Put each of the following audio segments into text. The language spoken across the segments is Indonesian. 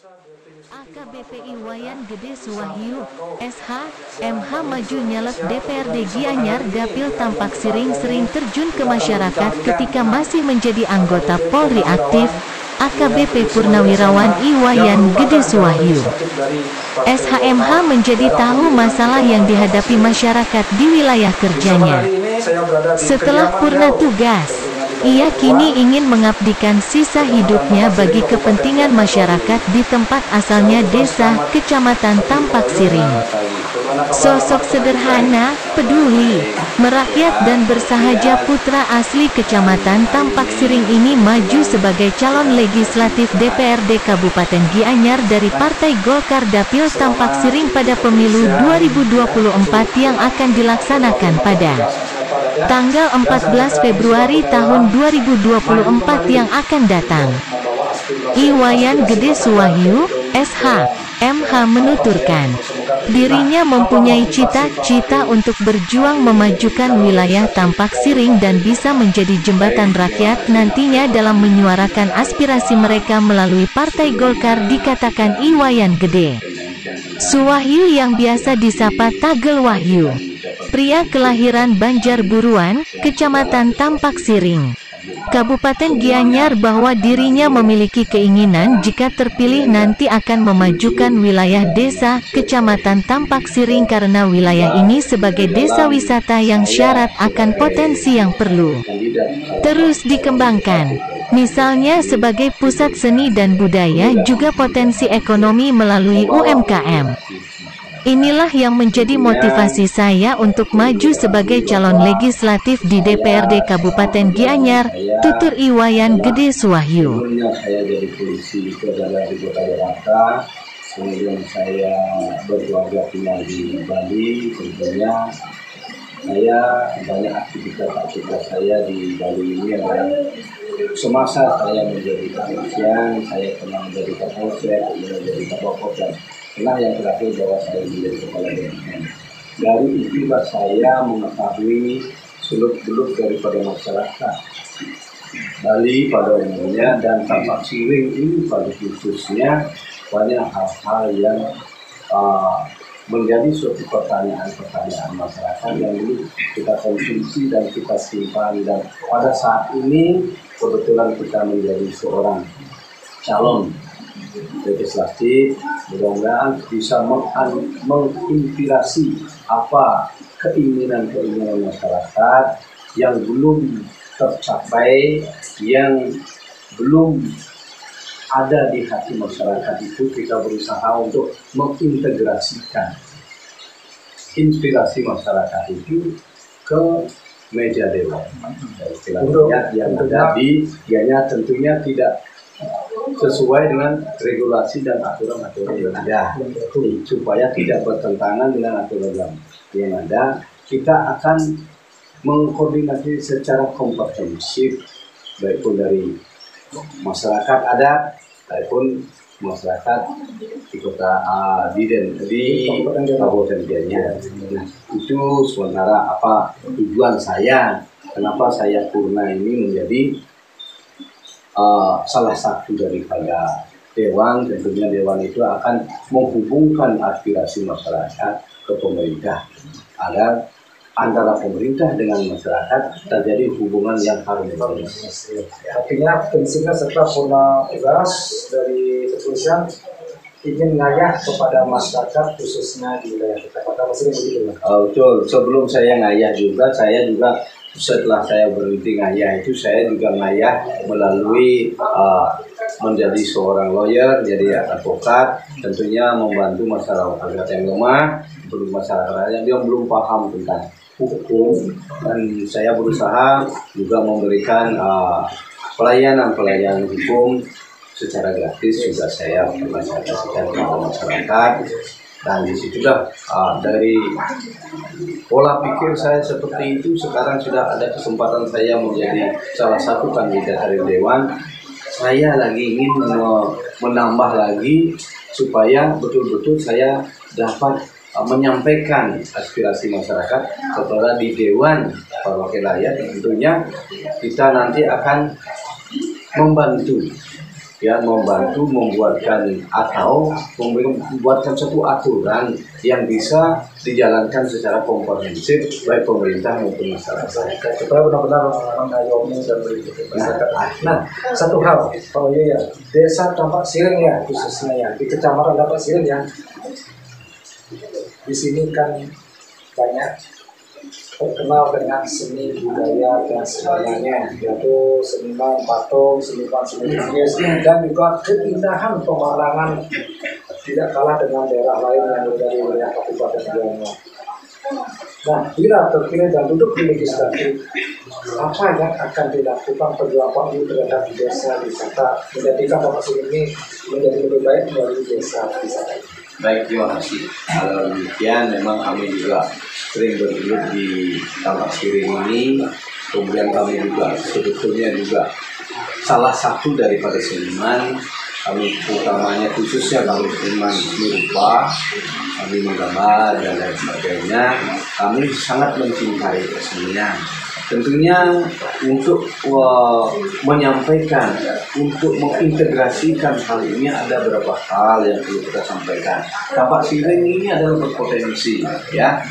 AKBP Iwayan Gede Suwahyu, SH, MH maju nyalek DPRD Gianyar Dapil tampak sering-sering terjun ke masyarakat ketika masih menjadi anggota Polri aktif. AKBP Purnawirawan Iwayan Gede Suwahyu, SHMH menjadi tahu masalah yang dihadapi masyarakat di wilayah kerjanya. Setelah purna tugas, ia kini ingin mengabdikan sisa hidupnya bagi kepentingan masyarakat di tempat asalnya desa, Kecamatan Tampak Siring. Sosok sederhana, peduli, merakyat dan bersahaja putra asli Kecamatan Tampak Siring ini maju sebagai calon legislatif DPRD Kabupaten Gianyar dari Partai Golkar Dapil Tampak Siring pada pemilu 2024 yang akan dilaksanakan pada tanggal 14 Februari tahun 2024 yang akan datang. Iwayan Gede Suwahyu, SH, MH menuturkan, dirinya mempunyai cita-cita untuk berjuang memajukan wilayah Tampak Siring dan bisa menjadi jembatan rakyat nantinya dalam menyuarakan aspirasi mereka melalui Partai Golkar, dikatakan Iwayan Gede Suwahyu yang biasa disapa Tagel Wahyu. Pria kelahiran Banjarburuan, Kecamatan Tampak Siring, Kabupaten Gianyar bahwa dirinya memiliki keinginan jika terpilih nanti akan memajukan wilayah desa, Kecamatan Tampak Siring karena wilayah ini sebagai desa wisata yang syarat akan potensi yang perlu terus dikembangkan. Misalnya sebagai pusat seni dan budaya juga potensi ekonomi melalui UMKM. Inilah yang menjadi motivasi saya untuk maju sebagai calon legislatif di DPRD Kabupaten Gianyar, tutur Iwayan Gede Suwahyu. Saya jadi polisi itu adalah di Kota Jakarta, kemudian saya berkeluarga tinggal di Bali, tentunya saya banyak aktivitas saya di Bali ini adalah semasa saya menjadi kepolisian, saya pernah menjadi kapolsek, kemudian menjadi kapolkop dan pernah yang terakhir bahwa saya menjadi kepala BNN. Dari itulah saya mengetahui seluk-beluk daripada masyarakat Bali pada umumnya dan Tampak Siring ini pada khususnya banyak hal-hal yang menjadi suatu pertanyaan masyarakat yang dulu kita konsumsi dan kita simpan, dan pada saat ini kebetulan kita menjadi seorang calon legislatif, mudah-mudahan bisa menginspirasi apa keinginan-keinginan masyarakat yang belum tercapai, yang belum ada di hati masyarakat itu. Kita berusaha untuk mengintegrasikan inspirasi masyarakat itu ke meja dewan. Yang ada di dianya tentunya tidak sesuai dengan regulasi dan aturan-aturan yang ada, supaya tidak bertentangan dengan aturan yang ada. Kita akan mengkoordinasi secara komprehensif, baik pun dari masyarakat adat maupun masyarakat di kota di Kabupaten Gianyar. Nah, itu sementara apa tujuan saya, kenapa saya purna ini menjadi salah satu daripada dewan. Tentunya dewan itu akan menghubungkan aspirasi masyarakat ke pemerintah agar antara pemerintah dengan masyarakat terjadi hubungan yang harmonis. Artinya prinsipnya setelah purna tugas dari kepolisian ingin ngayah kepada masyarakat khususnya di wilayah kita. Kota Siring begitu ya? Betul. Sebelum saya ngayah juga, saya juga setelah saya berhenti ngayah itu saya juga ngayah melalui menjadi seorang lawyer, jadi advokat, tentunya membantu masyarakat yang lemah, masyarakat yang belum paham tentang hukum, dan saya berusaha juga memberikan pelayanan hukum secara gratis juga saya kasihkan kepada masyarakat. Dan disitulah dari pola pikir saya seperti itu, sekarang sudah ada kesempatan saya menjadi salah satu kandidat dari dewan. Saya lagi ingin menambah lagi supaya betul-betul saya dapat menyampaikan aspirasi masyarakat kepada di Dewan Perwakilan Rakyat. Tentunya kita nanti akan membantu ya membantu membuatkan atau membuatkan satu aturan yang bisa dijalankan secara komprehensif baik pemerintah maupun masyarakat supaya benar-benar mengayomi dan melindungi masyarakat. Nah, satu hal, Pak Oyo ya, Desa Tampak Siring ya khususnya ya di Kecamatan Tampak Siring ya, di sini kan banyak terkenal dengan seni budaya dan sebagainya, yaitu seniman patung, seniman seni lukis, dan juga keindahan pemandangan tidak kalah dengan daerah lain yang dari wilayah Kabupaten Gianyar. Nah, bila terpilih dan duduk di legislatif, apa yang akan dilakukan pejuang Pak Oyo terhadap desa wisata, menjadikan Tampak Siring ini menjadi lebih baik melalui desa wisata? Baik, terima kasih. Kalau demikian memang kami juga sering bergelut di Tampak Siring ini. Kemudian kami juga sebetulnya juga salah satu daripada seniman. Kami utamanya khususnya kami seniman rupa, kami menggambar dan lain sebagainya. Kami sangat mencintai kesenian. Tentunya untuk menyampaikan, untuk mengintegrasikan hal ini ada beberapa hal yang perlu kita sampaikan. Tampak Siring ini adalah berpotensi, ya.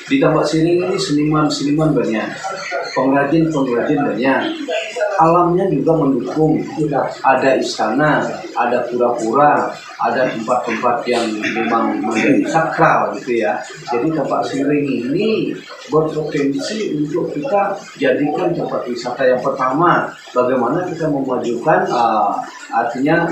Di Tampak Siring ini seniman-seniman banyak, pengrajin-pengrajin banyak. Alamnya juga mendukung. Ada istana, ada pura-pura, ada tempat-tempat yang memang menjadi sakral gitu ya. Jadi Tampak Siring ini berpotensi untuk kita jadikan tempat wisata yang pertama. Bagaimana kita memajukan artinya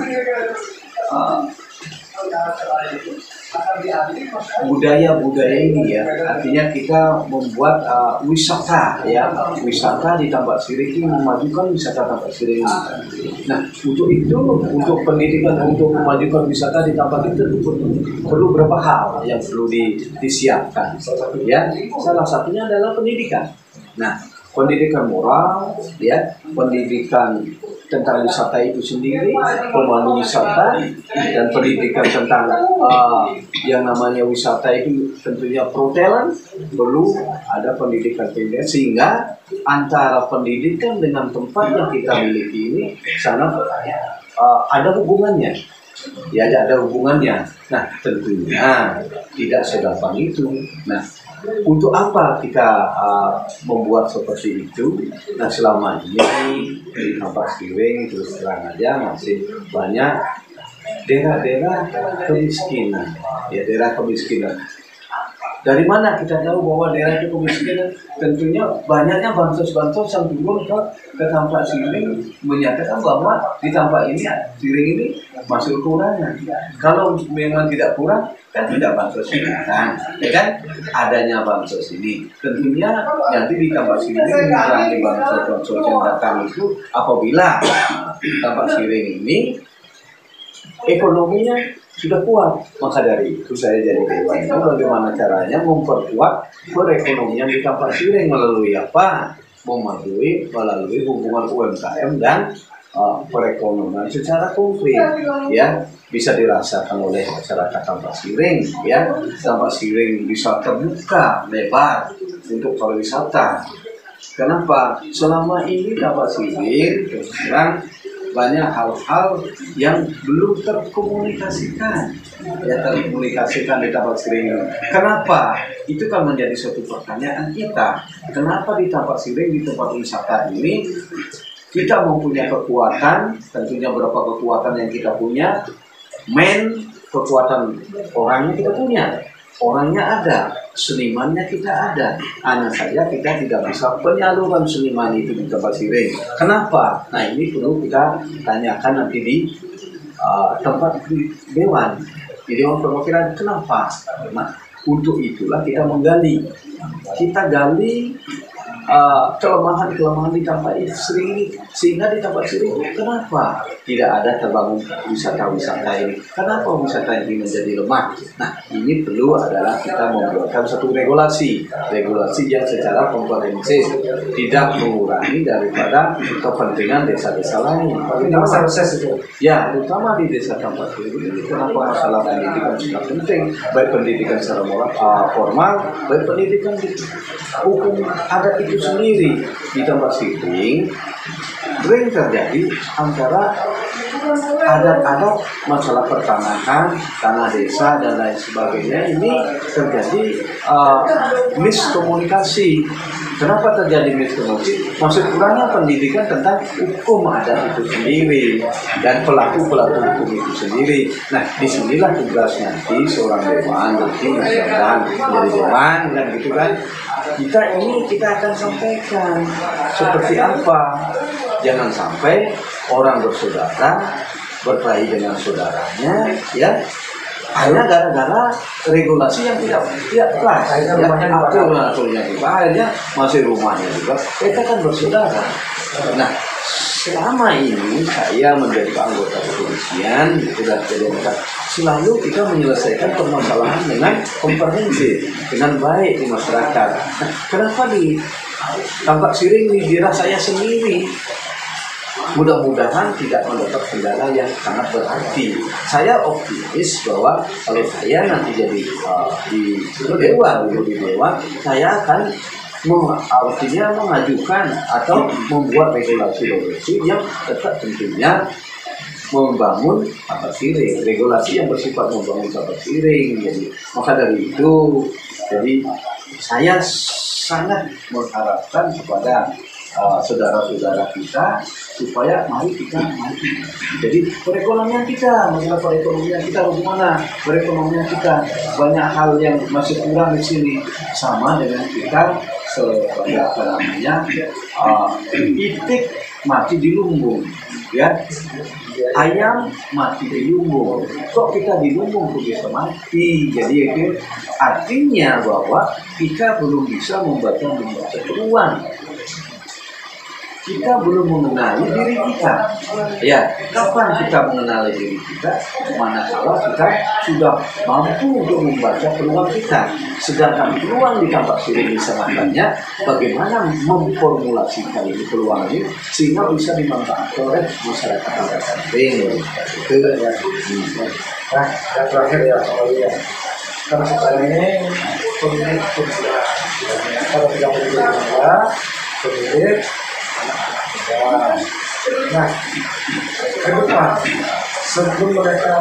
budaya-budaya ini ya, artinya kita membuat wisata ya, wisata di Tampak Siring ini, memajukan wisata Tampak Siring ini. Nah, untuk itu, untuk pendidikan, untuk memajukan wisata di Tampak itu perlu beberapa hal yang perlu disiapkan ya. Salah satunya adalah pendidikan. Nah, pendidikan moral ya, pendidikan tentang wisata itu sendiri, pemandu wisata, dan pendidikan tentang yang namanya wisata itu tentunya perhotelan, perlu ada pendidikan sehingga antara pendidikan dengan tempat yang kita miliki ini sangat ada hubungannya. Ya, ada hubungannya. Nah, tentunya tidak segampang itu. Nah, untuk apa kita membuat seperti itu? Nah, selama ini di Tampak Siring terus terang aja masih banyak daerah-daerah kemiskinan. Ya, daerah kemiskinan. Dari mana kita tahu bahwa daerah itu kemiskinan? Tentunya banyaknya bansos-bansos yang turun ke Tampak Siring menyatakan bahwa di Tampak ini Siring ini masih kekurangan. Kalau memang tidak kurang, kan tidak bansos ini kan, ya kan? Adanya bansos ini tentunya nanti di Tampak Siring mengurangi bansos yang datang itu apabila Tampak Siring ini ekonominya sudah kuat. Maka dari itu saya jadi dewan itu bagaimana caranya memperkuat perekonomian di Tampak Siring melalui apa? Melalui hubungan UMKM dan perekonomian secara konkret ya, bisa dirasakan oleh masyarakat Tampak Siring ya. Tampak Siring bisa terbuka lebar untuk pariwisata. Kenapa? Selama ini Tampak Siring sekarang banyak hal-hal yang belum terkomunikasikan di Tampak Siring. Kenapa? Itu kan menjadi suatu pertanyaan kita. Kenapa di Tampak Siring, di tempat wisata ini kita mempunyai kekuatan, tentunya berapa kekuatan yang kita punya, kekuatan orangnya kita punya, orangnya ada, senimannya kita ada, hanya saja kita tidak bisa penyaluran seniman itu di Tampak Siring. Kenapa? Nah, ini perlu kita tanyakan nanti di tempat di dewan perwakilan. Kenapa? Nah, untuk itulah kita menggali, kita gali kelemahan-kelemahan di Tampak Siring ini, sehingga di Tampak Siring kenapa tidak ada terbangun wisata-wisata ini, kenapa wisata ini menjadi lemah. Nah, ini perlu adalah kita membuatkan satu regulasi yang secara komprehensif, tidak mengurangi daripada kepentingan desa-desa lain. Tapi masalah proses itu ya, terutama di desa Tampak Siring ini, kenapa masalah pendidikan sangat penting, baik pendidikan secara formal, baik pendidikan di hukum adat itu sendiri. Di Tampak Siring sering terjadi antara adat-adat masalah pertanahan, tanah desa dan lain sebagainya ini terjadi miskomunikasi. Kenapa terjadi miskomunikasi? Maksud kurangnya pendidikan tentang hukum adat itu sendiri dan pelaku-pelaku hukum itu sendiri. Nah, disinilah tugas nanti seorang dewan, nanti mudah-mudahan menjadi dewan dan gitu kan. Kita akan sampaikan seperti apa. Jangan sampai orang bersaudara berkelahi dengan saudaranya, ya hanya gara-gara regulasi yang tidak pas, aturnya juga, akhirnya masih rumahnya juga. Kita kan bersaudara. Nah, selama ini saya menjadi anggota kepolisian, sudah jadi anggota, selalu kita menyelesaikan permasalahan dengan komprehensif, dengan baik di masyarakat. Nah, kenapa di Tampak Siring di daerah saya sendiri mudah-mudahan tidak mendapat kendala yang sangat berarti. Saya optimis bahwa kalau saya nanti jadi di dewan, saya akan artinya mengajukan atau membuat regulasi yang tetap tentunya membangun Tampak Siring, regulasi yang bersifat membangun Tampak Siring. Jadi maka dari itu, jadi saya sangat mengharapkan kepada saudara-saudara kita supaya mari kita maju. Jadi perekonomian kita, masalah perekonomian kita bagaimana? Perekonomian kita banyak hal yang masih kurang di sini, sama dengan kita sebagai apa namanya itik mati di lumbung, ya. Ayam mati di lumbung, kok kita di lumbung kok bisa mati? Jadi itu artinya bahwa kita belum bisa membaca peluang. Kita belum mengenali diri kita. Ya, kapan kita mengenali diri kita? Manakala kita sudah mampu untuk membaca peluang kita. Sedangkan peluang di Tampak Siring di sangatnya, bagaimana memformulasikan ini peluang ini sehingga bisa dimanfaatkan oleh masyarakat Tampak Siring. Itu ya. Nah, yang terakhir ya, karena sekarang ini pemilik kalau tidak pemilik. Nah, kedua, sebelum mereka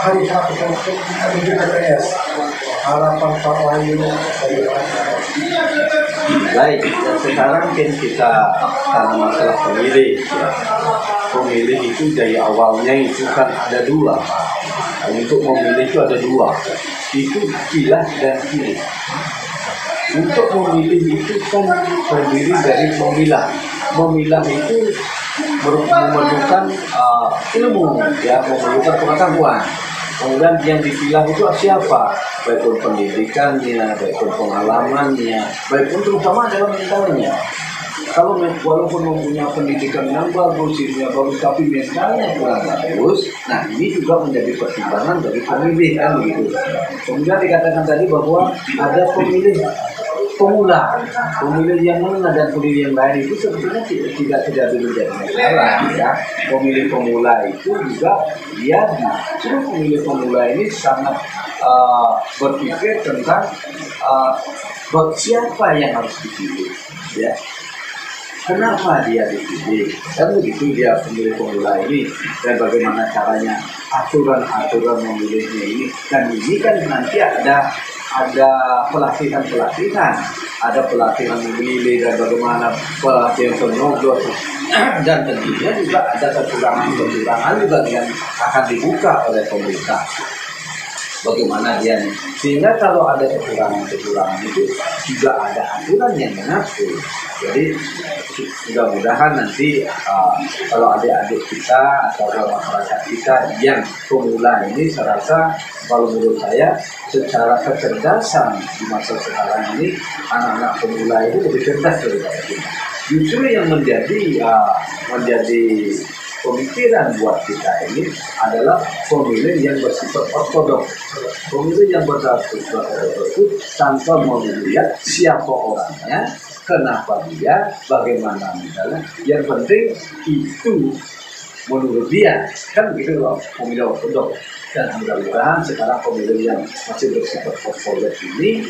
hari Sabtu untuk menuju TPS, harapan Pak Wahyu baik, dan sekarang kan kita karena masalah pemilih, ya. Pemilih itu dari awalnya itu kan ada dua. Untuk memilih itu ada dua, itu pilah dan pilih. Untuk memilih itu kan terdiri dari memilah. Memilah itu memerlukan ilmu, ya, memerlukan pengetahuan. Kemudian yang dipilah itu siapa? Baik pun pendidikannya, baik pun pengalamannya, baik pun terutama dalam mentalnya. Kalau walaupun mempunyai pendidikan yang bagus, ilmunya bagus, tapi mentalnya kurang bagus, nah ini juga menjadi pertimbangan bagi pemilih, kan begitu. Kemudian dikatakan tadi bahwa ada pemilih pemula, pemilih yang mana dan pemilih yang lain itu sebetulnya tidak menjadi masalah, ya. Pemilih pemula itu juga dia justru pemilih pemula ini sangat berpikir tentang siapa yang harus dipilih, ya. Kenapa dia dipilih? Dan begitu dia pemilih pemula ini dan bagaimana caranya, aturan-aturan memilihnya ini. Dan ini kan nanti ada pelatihan, ada pelatihan memilih dan bagaimana pelatihan penyogok, dan tentunya juga ada kecurangan juga yang akan dibuka oleh pemerintah. Bagaimana dia, sehingga kalau ada kecurangan itu juga ada aturan yang mengatur. Jadi mudah-mudahan nanti kalau adik-adik kita atau masyarakat kita yang pemula ini, saya rasa kalau menurut saya secara kecerdasan di masa sekarang ini anak-anak pemula itu lebih cerdas daripada kita. Justru yang menjadi pemikiran buat kita ini adalah pemilih yang bersifat ortodoks. Pemilih yang bersifat ortodoks itu tanpa melihat siapa orangnya, kenapa dia, bagaimana misalnya. Yang penting itu menurut dia kan begitu loh pemilu ortodok. Dan mudah-mudahan sekarang pemilu yang masih bersifat populer ini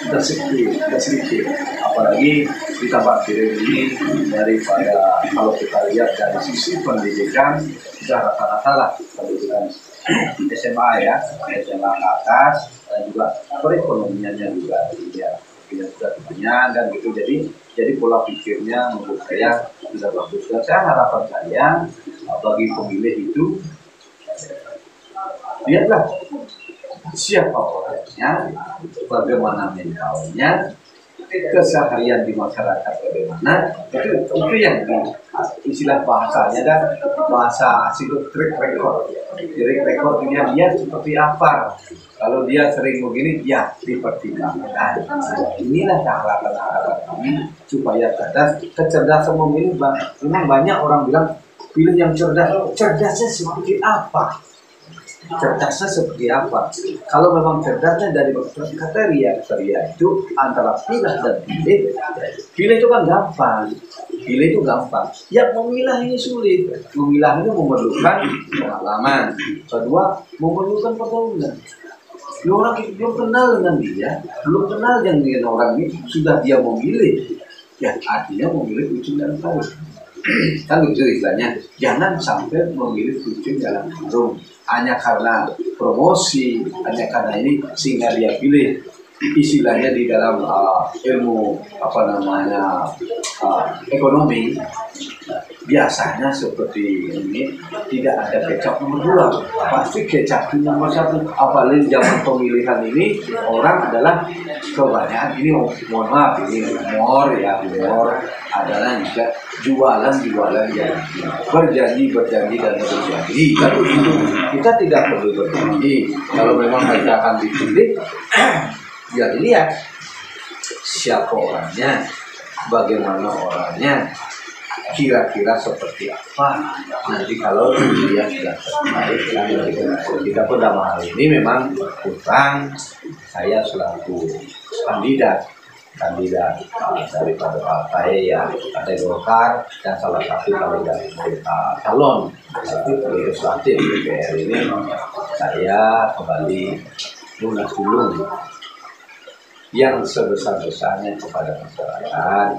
sudah sedikit, apalagi di tempat kiri ini daripada kalau kita lihat dari sisi pendidikan sudah rata-rata lah pendidikan SMA ya, SMA ke atas, dan juga perekonomiannya juga ya sudah banyak dan gitu, jadi pola pikirnya menurut saya sudah bagus. Dan saya harapan saya bagi pemilih itu lihatlah siapa orangnya, bagaimana mentalnya, keseharian di masyarakat bagaimana, itu yang istilah bahasanya dan bahasa asing track record. Track recordnya dia seperti apa. Kalau dia sering begini, ya dipertimbangkan. Inilah harapan kami supaya kecerdasan memilih. Memang banyak orang bilang pilih yang cerdas. Cerdasnya seperti apa? Cerdasnya seperti apa? Kalau memang cerdasnya dari kriteria itu antara pilih dan pilih. Pilih itu kan gampang. Pilih itu gampang. Yang memilah ini sulit. Memilah itu memerlukan pengalaman. Kedua, memerlukan pergaulan. Orang belum kenal dengan dia, belum kenal dengan orang ini, sudah dia memilih. Ya, artinya memilih kucing dalam karung. Kan begitu istilahnya. Jangan sampai memilih kucing dalam karung hanya karena promosi, hanya karena ini sehingga dia pilih. Istilahnya di dalam ilmu ekonomi biasanya seperti ini, tidak ada kecap nomor 2, pasti kecap nomor 1. Apalagi zaman pemilihan ini orang adalah kebanyakan ini, mohon maaf ini humor adalah juga jualan yang berjanji dan berjanji. Kalau itu kita tidak perlu berjanji. Kalau memang kita akan dipilih, ya dilihat siapa orangnya, bagaimana orangnya, kira-kira seperti apa. Nanti kalau dia sudah terbaik, kita pun dalam hal ini memang kurang. Saya selaku kandidat daripada partai yang ada Golkar dan salah satu kandidat calon legislatif DPR ini, saya kembali lunas dulu yang sebesar-besarnya kepada masyarakat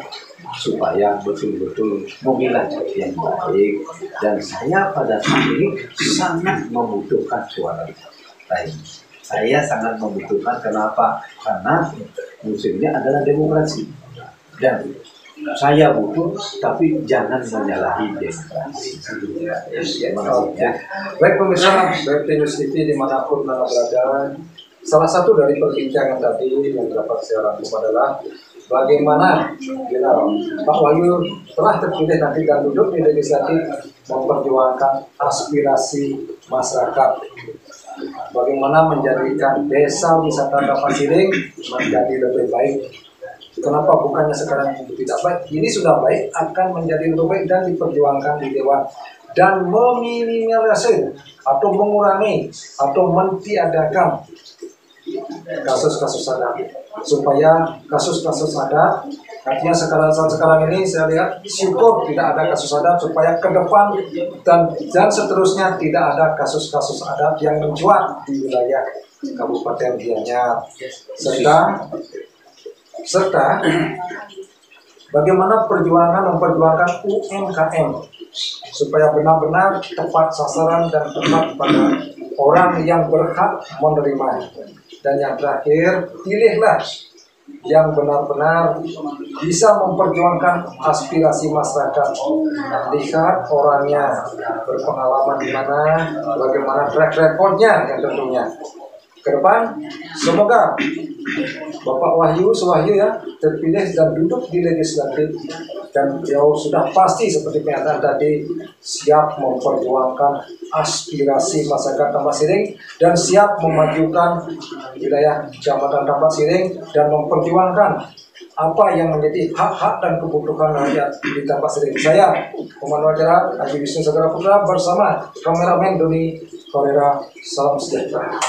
supaya betul-betul memilah yang baik. Dan saya pada saat ini sangat membutuhkan suara lain. Saya sangat membutuhkan, kenapa? Karena musimnya adalah demokrasi dan saya butuh, tapi jangan menyalahi demokrasi. Ya. Baik pemirsa, BFT News TV dimanapun Anda berada, salah satu dari perbincangan tadi yang dapat saya rangkum adalah bagaimana Pak Wahyu telah terpilih nanti dan duduk di legislatif memperjuangkan aspirasi masyarakat. Bagaimana menjadikan desa wisata Tapak Siring menjadi lebih baik. Kenapa bukannya sekarang tidak baik? Ini sudah baik, akan menjadi lebih baik dan diperjuangkan di Dewan. Dan meminimalisir atau mengurangi atau mentiadakan kasus-kasus adat, supaya kasus-kasus adat, artinya sekarang ini saya lihat syukur tidak ada kasus adat, supaya ke depan dan seterusnya tidak ada kasus-kasus adat yang mencuat di wilayah Kabupaten Gianyar, serta bagaimana memperjuangkan UMKM supaya benar-benar tepat sasaran dan tepat pada orang yang berhak menerima. Dan yang terakhir, pilihlah yang benar-benar bisa memperjuangkan aspirasi masyarakat. Lihat orangnya, berpengalaman di mana, bagaimana track recordnya yang tentunya. Ke depan, semoga Bapak Wahyu ya terpilih dan duduk di legislatif, dan beliau sudah pasti seperti pernyataan tadi siap memperjuangkan aspirasi masyarakat Tapak Siring dan siap memajukan wilayah Kecamatan Tapak Siring dan memperjuangkan apa yang menjadi hak-hak dan kebutuhan rakyat di Tapak Siring. Saya Pemandu Acara Haji Wisnu Sagara Putra bersama kameramen Doni Korera. Salam sejahtera.